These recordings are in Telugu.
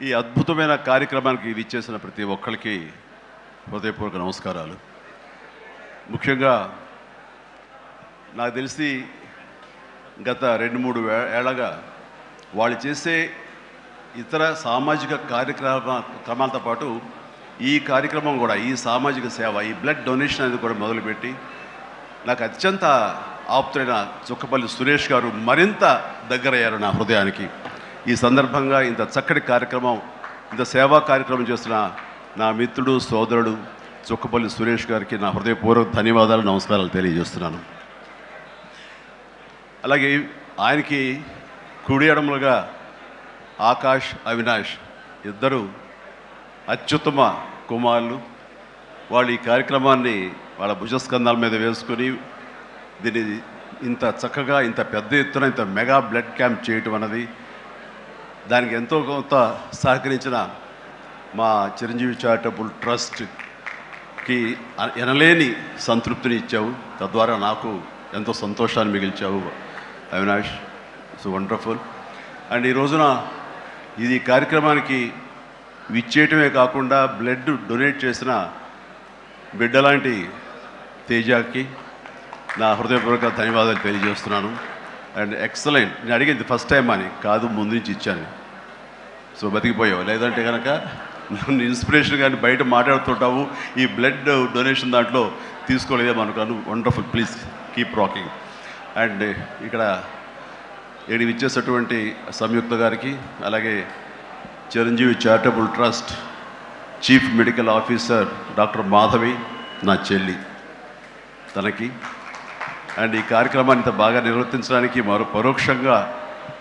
ఈ అద్భుతమైన కార్యక్రమానికి ఇచ్చేసిన ప్రతి ఒక్కరికి హృదయపూర్వక నమస్కారాలు. ముఖ్యంగా నాకు తెలిసి గత 2-3 ఏళ్ళగా వాళ్ళు చేసే ఇతర సామాజిక కార్యక్రమాలతో పాటు ఈ కార్యక్రమం కూడా, ఈ సామాజిక సేవ, ఈ బ్లడ్ డొనేషన్ అనేది కూడా మొదలుపెట్టి నాకు అత్యంత ఆప్తులైన చుక్కపల్లి సురేష్ గారు మరింత దగ్గరయ్యారు నా హృదయానికి. ఈ సందర్భంగా ఇంత చక్కటి కార్యక్రమం, ఇంత సేవా కార్యక్రమం చేస్తున్న నా మిత్రుడు, సోదరుడు చుక్కపల్లి సురేష్ గారికి నా హృదయపూర్వక ధన్యవాదాలు, నమస్కారాలు తెలియజేస్తున్నాను. అలాగే ఆయనకి కుడి ఎడమలుగా ఆకాష్, అవినాష్ ఇద్దరు అత్యుత్తమ కుమారులు. వాళ్ళు ఈ కార్యక్రమాన్ని వాళ్ళ భుజస్కంధాల మీద వేసుకొని దీన్ని ఇంత చక్కగా, ఇంత పెద్ద ఎత్తున, ఇంత మెగా బ్లడ్ క్యాంప్ చేయటం అన్నది, దానికి ఎంతో కొంత సహకరించిన మా చిరంజీవి చారిటబుల్ ట్రస్ట్కి ఎనలేని సంతృప్తిని ఇచ్చావు. తద్వారా నాకు ఎంతో సంతోషాన్ని మిగిల్చావు అవినాష్. It's wonderful. అండ్ ఈ రోజున ఇది కార్యక్రమానికి విచ్చేయటమే కాకుండా బ్లడ్ డొనేట్ చేసిన బిడ్డలాంటి తేజాకి నా హృదయపూర్వక ధన్యవాదాలు తెలియజేస్తున్నాను. And excellent. నేను అడిగింది ఫస్ట్ టైం అని కాదు, ముందు నుంచి ఇచ్చాను. సో బతికిపోయావు, లేదంటే కనుక నన్ను ఇన్స్పిరేషన్ కానీ బయట మాట్లాడుతుంటావు, ఈ బ్లడ్ డొనేషన్ దాంట్లో తీసుకోలేదేమో అనుకోను. Wonderful. Please keep rocking. And ఇక్కడ ఏడు ఇచ్చేసేటువంటి సంయుక్త గారికి, అలాగే Chiranjeevi charitable trust chief medical officer doctor Madhavi, నా చెల్లి, తనకి, అండ్ ఈ కార్యక్రమాన్ని ఇంత బాగా నిర్వర్తించడానికి పరోక్షంగా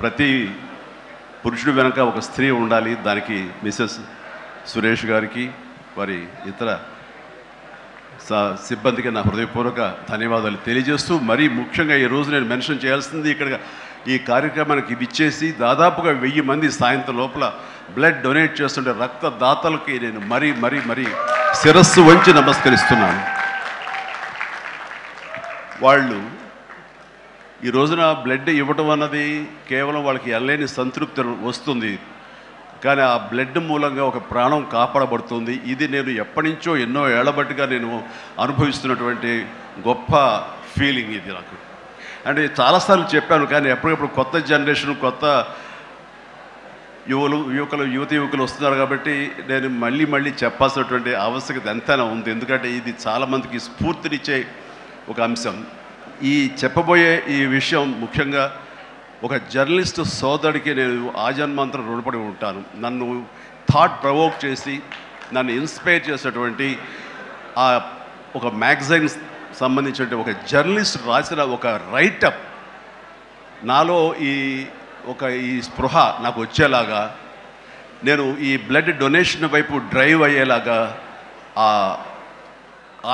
ప్రతి పురుషుడు వెనక ఒక స్త్రీ ఉండాలి, దానికి మిసెస్ సురేష్ గారికి, వారి ఇతర సిబ్బందికి నా హృదయపూర్వక ధన్యవాదాలు తెలియజేస్తూ, మరీ ముఖ్యంగా ఈ రోజు నేను మెన్షన్ చేయాల్సింది, ఇక్కడ ఈ కార్యక్రమానికి విచ్చేసి దాదాపుగా 1000 మంది సాయంత్రం లోపల బ్లడ్ డొనేట్ చేస్తుంటే రక్తదాతలకి నేను మరీ మరీ మరీ శిరస్సు వంచి నమస్కరిస్తున్నాను. వాళ్ళు ఈ రోజున బ్లడ్ ఇవ్వటం అన్నది కేవలం వాళ్ళకి ఎనలేని సంతృప్తి వస్తుంది, కానీ ఆ బ్లడ్ మూలంగా ఒక ప్రాణం కాపాడబడుతుంది. ఇది నేను ఎప్పటి నుంచో ఎన్నో ఏళ్లబట్టిగా నేను అనుభవిస్తున్నటువంటి గొప్ప ఫీలింగ్ ఇది నాకు. అంటే చాలాసార్లు చెప్పాను, కానీ ఎప్పటికప్పుడు కొత్త జనరేషన్, కొత్త యువకులు వస్తున్నారు కాబట్టి నేను మళ్ళీ చెప్పాల్సినటువంటి ఆవశ్యకత ఎంతైనా ఉంది. ఎందుకంటే ఇది చాలామందికి స్ఫూర్తినిచ్చే ఒక అంశం. ఈ చెప్పబోయే ఈ విషయం ముఖ్యంగా ఒక జర్నలిస్టు సోదరుడికి నేను ఆజన్మాంతరం రుణపడి ఉంటాను. నన్ను థాట్ ప్రవోక్ చేసి నన్ను ఇన్స్పైర్ చేసేటువంటి ఆ ఒక మ్యాగజైన్ సంబంధించిన ఒక జర్నలిస్ట్ రాసిన ఒక రైటప్ నాలో ఈ స్పృహ నాకు వచ్చేలాగా, నేను ఈ బ్లడ్ డొనేషన్ వైపు డ్రైవ్ అయ్యేలాగా ఆ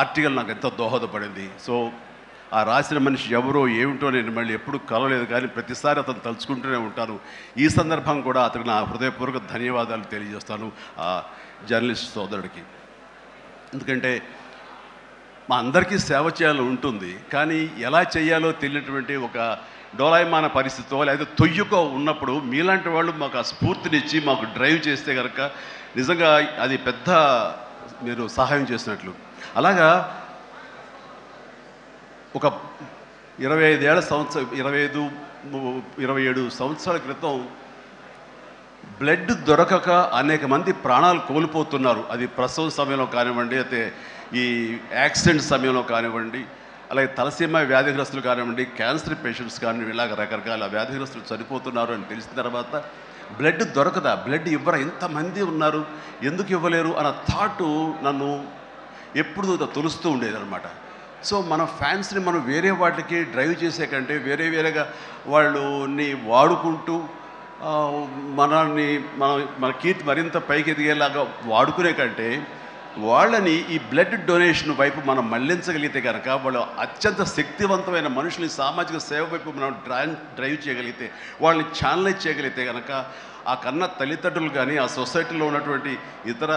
ఆర్టికల్ నాకు ఎంతో దోహదపడింది. సో ఆ రాసిన మనిషి ఎవరో ఏమిటో నేను మళ్ళీ ఎప్పుడు కలవలేదు, కానీ ప్రతిసారి అతను తలుచుకుంటూనే ఉంటాను. ఈ సందర్భం కూడా అతనికి నా హృదయపూర్వక ధన్యవాదాలు తెలియజేస్తాను ఆ జర్నలిస్ట్ సోదరుడికి. ఎందుకంటే మా అందరికీ సేవ చేయాలని ఉంటుంది, కానీ ఎలా చేయాలో తెలియనటువంటి ఒక డోలాయమాన పరిస్థితితో లేదా తొయ్యుకో ఉన్నప్పుడు మీలాంటి వాళ్ళు మాకు ఆ స్ఫూర్తినిచ్చి మాకు డ్రైవ్ చేస్తే కనుక నిజంగా అది పెద్ద మీరు సహాయం చేసినట్లు. అలాగా ఒక 27 సంవత్సరాల క్రితం బ్లడ్ దొరకక అనేక మంది ప్రాణాలు కోల్పోతున్నారు. అది ప్రసవ సమయంలో కానివ్వండి, అయితే ఈ యాక్సిడెంట్ సమయంలో కానివ్వండి, అలాగే తలసీమ వ్యాధిగ్రస్తులు కానివ్వండి, క్యాన్సర్ పేషెంట్స్ కానివ్వండి, ఇలాగ రకరకాల వ్యాధిగ్రస్తులు చనిపోతున్నారు అని తెలిసిన తర్వాత బ్లడ్ దొరకదా, బ్లడ్ ఇవ్వరా, ఇంతమంది ఉన్నారు, ఎందుకు ఇవ్వలేరు అన్న థాటు నన్ను ఎప్పుడు తొలుస్తూ ఉండేదన్నమాట. సో మన ఫ్యాన్స్ని మనం వేరే వాటికి డ్రైవ్ చేసే కంటే వేరేగా వాళ్ళని వాడుకుంటూ మన కీర్తి మరింత పైకి ఎదిగేలాగా వాడుకునే కంటే వాళ్ళని ఈ బ్లడ్ డొనేషన్ వైపు మనం మళ్లించగలిగితే కనుక, వాళ్ళు అత్యంత శక్తివంతమైన మనుషుల్ని సామాజిక సేవ వైపు మనం డ్రైవ్ చేయగలిగితే, వాళ్ళని ఛానలైజ్ చేయగలిగితే కనుక, ఆ కన్న తల్లిదండ్రులు కానీ, ఆ సొసైటీలో ఉన్నటువంటి ఇతర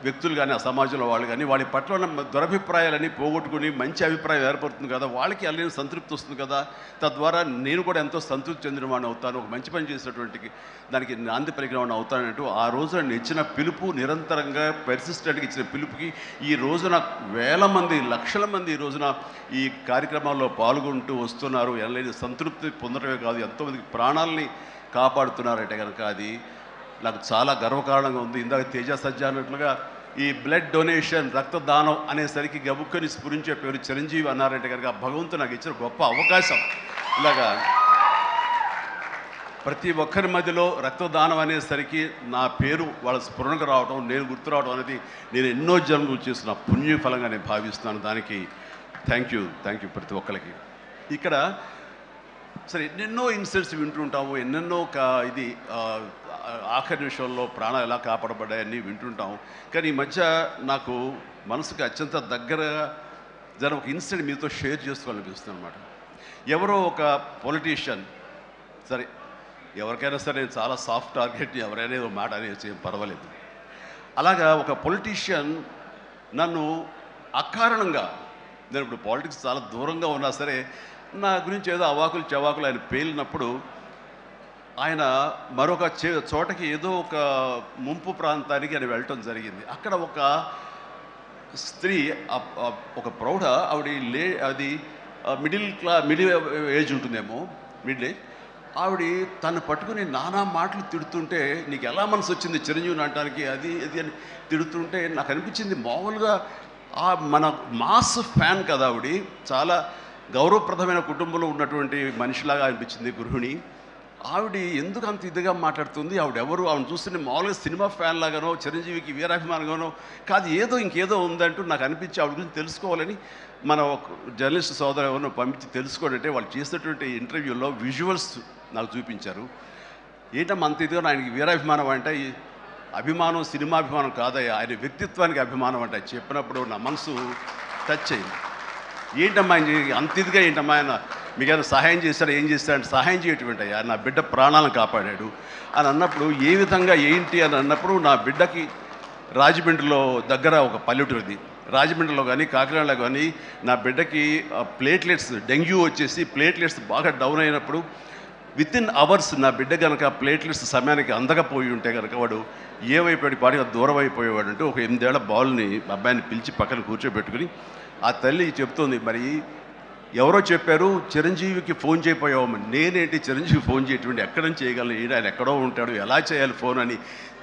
వ్యక్తులు కానీ ఆ సమాజంలో వాళ్ళు కానీ వాళ్ళ పట్ల ఉన్న దురభిప్రాయాలన్నీ పోగొట్టుకుని మంచి అభిప్రాయం ఏర్పడుతుంది కదా, వాళ్ళకి అల్లని సంతృప్తి వస్తుంది కదా, తద్వారా నేను కూడా ఎంతో సంతృప్తి చెందిన వాడిని అవుతాను, ఒక మంచి పని చేసినటువంటి దానికి నాంది పలికిన వాడిని అవుతానంటూ ఆ రోజున ఇచ్చిన పిలుపు, నిరంతరంగా పెర్సిస్టెంట్గా ఇచ్చిన పిలుపుకి ఈ రోజున వేల మంది, లక్షల మంది ఈ రోజున ఈ కార్యక్రమాల్లో పాల్గొంటూ వస్తున్నారు. ఎనలేని సంతృప్తి పొందడమే కాదు, ఎంతోమందికి ప్రాణాలని కాపాడుతున్నారంటే కనుక అది నాకు చాలా గర్వకారణంగా ఉంది. ఇందాక తేజ సజ్జ అన్నట్లుగా ఈ బ్లడ్ డొనేషన్, రక్తదానం అనేసరికి గబుక్కని స్ఫురించే పేరు చిరంజీవి అన్నారంటే కనుక భగవంతుడు నాకు ఇచ్చిన గొప్ప అవకాశం. ఇలాగా ప్రతి ఒక్కరి మధ్యలో రక్తదానం అనేసరికి నా పేరు వాళ్ళ స్ఫురణకు రావడం, నేను గుర్తు రావడం అనేది నేను ఎన్నో జన్మలు చేసిన పుణ్యఫలంగా నేను భావిస్తున్నాను. దానికి థ్యాంక్ యూ ప్రతి ఒక్కరికి. ఇక్కడ సరే ఎన్నెన్నో ఇన్సిడెంట్స్ వింటుంటాము, ఎన్నెన్నో ఇది ఆఖరి నిమిషంలో ప్రాణాలు ఎలా కాపాడబడ్డాయని వింటుంటాము. కానీ ఈ మధ్య నాకు మనసుకి అత్యంత దగ్గరగా జరిగిన ఒక ఇన్సిడెంట్ మీతో షేర్ చేసుకోవాలనిపిస్తుంది అనమాట. ఎవరో ఒక పొలిటీషియన్, సరే ఎవరికైనా సరే నేను చాలా సాఫ్ట్ టార్గెట్, ఎవరైనా ఏదో మాట అనేది ఏం పర్వాలేదు. అలాగా ఒక పొలిటీషియన్ నన్ను అకారణంగా, నేను ఇప్పుడు పాలిటిక్స్ చాలా దూరంగా ఉన్నా సరే నా గురించి ఏదో అవాకులు చవాకులు ఆయన పేలినప్పుడు ఆయన మరొక చోటకి ఏదో ఒక ముంపు ప్రాంతానికి ఆయన వెళ్ళటం జరిగింది. అక్కడ ఒక స్త్రీ, ఒక ప్రౌఢ ఆవిడ అది మిడిల్ ఏజ్ ఉంటుందేమో, మిడిల్ ఏజ్ ఆవిడ తను పట్టుకుని నానా మాటలు తిడుతుంటే, నీకు ఎలా మనసు వచ్చింది చిరంజీవిని అనడానికి, అది అని తిడుతుంటే నాకు అనిపించింది మామూలుగా మన మాస్ ఫ్యాన్ కదా ఆవిడ, చాలా గౌరవప్రదమైన కుటుంబంలో ఉన్నటువంటి మనిషిలాగా అనిపించింది గృహిణి. ఆవిడ ఎందుకు అంత ఇదిగా మాట్లాడుతుంది, ఆవిడెవరు, ఆవిడ చూస్తుంటే మామూలుగా సినిమా ఫ్యాన్ లాగానో చిరంజీవికి వీరాభిమానంగానో కాదు, ఇంకేదో ఉందంటూ నాకు అనిపించి ఆవిడ గురించి తెలుసుకోవాలని మన జర్నలిస్ట్ సోదరు ఎవరినో పంపించి తెలుసుకోవాలంటే వాళ్ళు చేసినటువంటి ఇంటర్వ్యూలో విజువల్స్ నాకు చూపించారు. ఏంటమ్మా అంత ఇదిగా ఆయనకి వీరాభిమానం అంటే, అభిమానం సినిమాభిమానం కాదయ్యా, ఆయన వ్యక్తిత్వానికి అభిమానం అంటే చెప్పినప్పుడు నా మనసు టచ్ అయింది. ఏంటమ్మా అంత ఇదిగా ఏంటమ్మా ఆయన మీకు ఏమైనా సహాయం చేశాడు, ఏం చేశాడంటే సహాయం చేయటువంటి అయ్యా, నా బిడ్డ ప్రాణాలను కాపాడాడు అని అన్నప్పుడు, ఏ విధంగా ఏంటి అని అన్నప్పుడు, నా బిడ్డకి రాజమండ్రిలో దగ్గర ఒక పల్లెటూరిది, రాజమండ్రిలో కానీ కాకినాడలో కానీ నా బిడ్డకి ప్లేట్లెట్స్, డెంగ్యూ వచ్చేసి ప్లేట్లెట్స్ బాగా డౌన్ అయినప్పుడు వితిన్ అవర్స్ నా బిడ్డ కనుక ప్లేట్లెట్స్ సమయానికి అందకపోయి ఉంటే కనుక వాడు ఏమైపోయాడు, పాటిగా దూరం అయిపోయేవాడు. అంటే ఒక 8 ఏళ్ల బాలుని అబ్బాయిని పిలిచి పక్కన కూర్చోబెట్టుకుని ఆ తల్లి చెప్తుంది, మరి ఎవరో చెప్పారు చిరంజీవికి ఫోన్ చేయపోయావమ్మని. నేనేంటి చిరంజీవి ఫోన్ చేయటువంటి, ఎక్కడి నుంచి చేయగలను, ఆయన ఎక్కడో ఉంటాడు, ఎలా చేయాలి ఫోన్ అని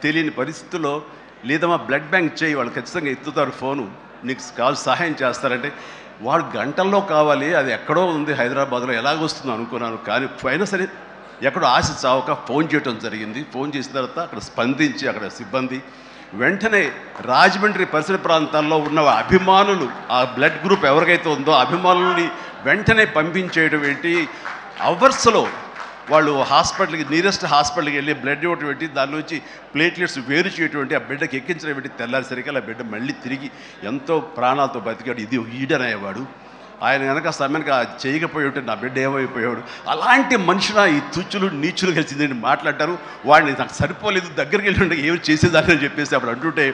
తెలియని పరిస్థితుల్లో, లేదమ్మా బ్లడ్ బ్యాంక్ చేయి, వాళ్ళు ఖచ్చితంగా ఎత్తుతారు ఫోను, నీకు కాల్ సహాయం చేస్తారంటే, వాడు గంటల్లో కావాలి, అది ఎక్కడో ఉంది హైదరాబాద్లో, ఎలాగొస్తుందో అనుకున్నాను. కానీ అయినా సరే ఎక్కడో ఆశ చావక ఫోన్ చేయడం జరిగింది. ఫోన్ చేసిన తర్వాత అక్కడ స్పందించి అక్కడ సిబ్బంది వెంటనే రాజమండ్రి పరిసర ప్రాంతాల్లో ఉన్న అభిమానులు, ఆ బ్లడ్ గ్రూప్ ఎవరికైతే ఉందో అభిమానుల్ని వెంటనే పంపించేయడం ఏంటి, అవర్స్లో వాళ్ళు హాస్పిటల్కి, నీరెస్ట్ హాస్పిటల్కి వెళ్ళి బ్లడ్ ఇవ్వటం ఏంటి, దాని నుంచి ప్లేట్లెట్స్ వేరు చేయటువంటి, ఆ బిడ్డకి ఎక్కించడం ఏంటి, తెల్లారిసరికి ఆ బిడ్డ మళ్ళీ తిరిగి ఎంతో ప్రాణాలతో బతికాడు. ఇది ఈడనయ్యేవాడు. ఆయన కనుక సమయానికి చేయకపోయి ఉంటే నా బిడ్డ ఏమైపోయాడు. అలాంటి మనుషుల ఈ తుచ్చులు నీచులు కలిసిందని మాట్లాడతారు. వాడిని నాకు సరిపోలేదు, దగ్గరికి వెళ్ళి ఏమి చేసేదాన్ని అని చెప్పేసి అప్పుడు అంటుంటే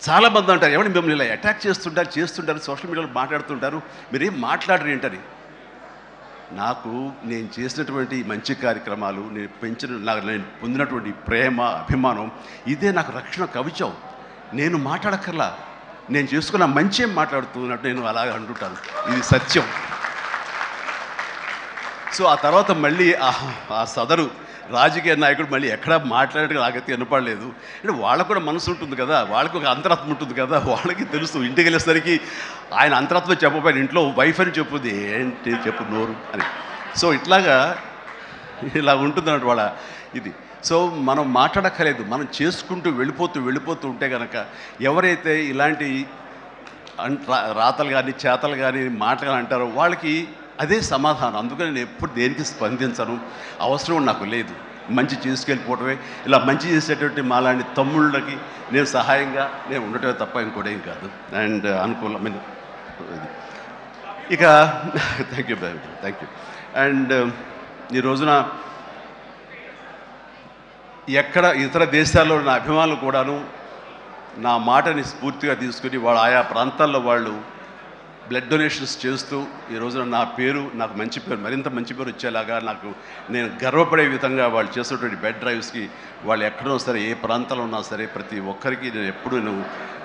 చాలామంది అంటారు, ఎవరిని మిమ్మల్ని ఇలా అటాక్ చేస్తుంటారు సోషల్ మీడియాలో మాట్లాడుతుంటారు, మీరేం మాట్లాడరు ఏంటని. నాకు నేను చేసినటువంటి మంచి కార్యక్రమాలు, నేను పొందినటువంటి ప్రేమ, అభిమానం, ఇదే నాకు రక్షణ కవచం. నేను మాట్లాడక్కర్లా, నేను చేసుకున్న మంచి మాట్లాడుతున్నట్టు నేను అలాగే అంటుంటాను, ఇది సత్యం. సో ఆ తర్వాత మళ్ళీ ఆ సదరు రాజకీయ నాయకుడు మళ్ళీ ఎక్కడా మాట్లాడేది నాకైతే వినపడలేదు. అంటే వాళ్ళకు కూడా మనసు ఉంటుంది కదా, వాళ్ళకి ఒక అంతరాత్మ ఉంటుంది కదా, వాళ్ళకి తెలుసు. ఇంటికి వెళ్ళేసరికి ఆయన అంతరాత్మ చెప్పబోయిన ఇంట్లో వైఫ్ అని చెప్పుద్ది, ఏంటి చెప్పు నోరు అని. సో ఇలా ఉంటుంది అన్నట్టు వాళ్ళ ఇది. సో మనం మాట్లాడక్కర్లేదు, మనం చేసుకుంటూ వెళ్ళిపోతూ ఉంటే కనుక ఎవరైతే ఇలాంటి రాతలు కానీ చేతలు కానీ మాటలు అంటారో వాళ్ళకి అదే సమాధానం. అందుకని నేను ఎప్పుడు దేనికి స్పందించను, అవసరం నాకు లేదు. మంచి చేసుకెళ్ళిపోవటమే, ఇలా మంచి చేసేటువంటి మాలాంటి తమ్ముళ్ళకి నేను సహాయంగా నేను ఉండటమే తప్ప ఇంకోటేం కాదు. అండ్ అనుకూలమైన ఇక థ్యాంక్ యూ. అండ్ ఈ రోజున ఎక్కడ ఇతర దేశాల్లో ఉన్న అభిమానులు కూడాను నా మాటని స్ఫూర్తిగా తీసుకుని వాళ్ళు ఆయా ప్రాంతాల్లో వాళ్ళు బ్లడ్ డొనేషన్స్ చేస్తూ ఈ రోజున నా పేరు నాకు మంచి పేరు మరింత మంచి పేరు వచ్చేలాగా నాకు నేను గర్వపడే విధంగా వాళ్ళు చేస్తున్నటువంటి బెడ్ డ్రైవ్స్కి వాళ్ళు ఎక్కడో సరే ఏ ప్రాంతంలో ఉన్నా సరే ప్రతి ఒక్కరికి నేను ఎప్పుడూ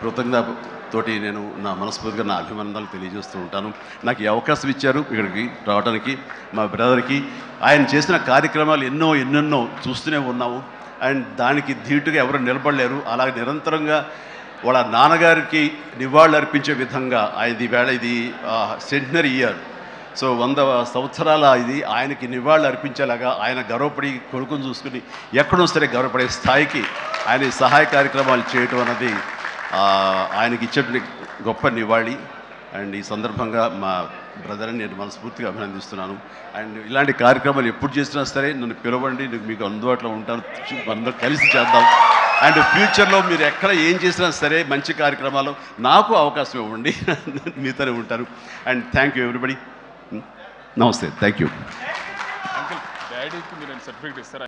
కృతజ్ఞతతోటి నేను నా మనస్ఫూర్తిగా నా అభినందనలు తెలియజేస్తూ ఉంటాను. నాకు ఈ అవకాశం ఇచ్చారు ఇక్కడికి రావడానికి మా బ్రదర్కి. ఆయన చేసిన కార్యక్రమాలు ఎన్నెన్నో చూస్తూనే ఉన్నాము. అండ్ దానికి ధీటుగా ఎవరు నిలబడలేరు. అలాగే నిరంతరంగా వాళ్ళ నాన్నగారికి నివాళులు అర్పించే విధంగా ఆయనది వేళ ఇది సెంటనరీ ఇయర్. సో 100 సంవత్సరాల ఇది ఆయనకి నివాళులు అర్పించేలాగా ఆయన గర్వపడి కొడుకుని చూసుకుని ఎక్కడో సరే గర్వపడే స్థాయికి ఆయన సహాయ కార్యక్రమాలు చేయటం అన్నది ఆయనకి ఇచ్చేటువంటి గొప్ప నివాళి. అండ్ ఈ సందర్భంగా మా బ్రదర్ని నేను మనస్ఫూర్తిగా అభినందిస్తున్నాను. అండ్ ఇలాంటి కార్యక్రమాలు ఎప్పుడు చేసినా సరే నన్ను పిలవండి, మీకు అందుబాటులో ఉంటాను, అందరూ కలిసి చేద్దాం. అండ్ ఫ్యూచర్లో మీరు ఎక్కడ ఏం చేసినా సరే మంచి కార్యక్రమాలు నాకు అవకాశం ఇవ్వండి, మీతోనే ఉంటారు. And thank you everybody. నమస్తే, థ్యాంక్ యూ. అంకుల్ డాడీకి మీరు సర్టిఫికేట్ ఇస్తారా?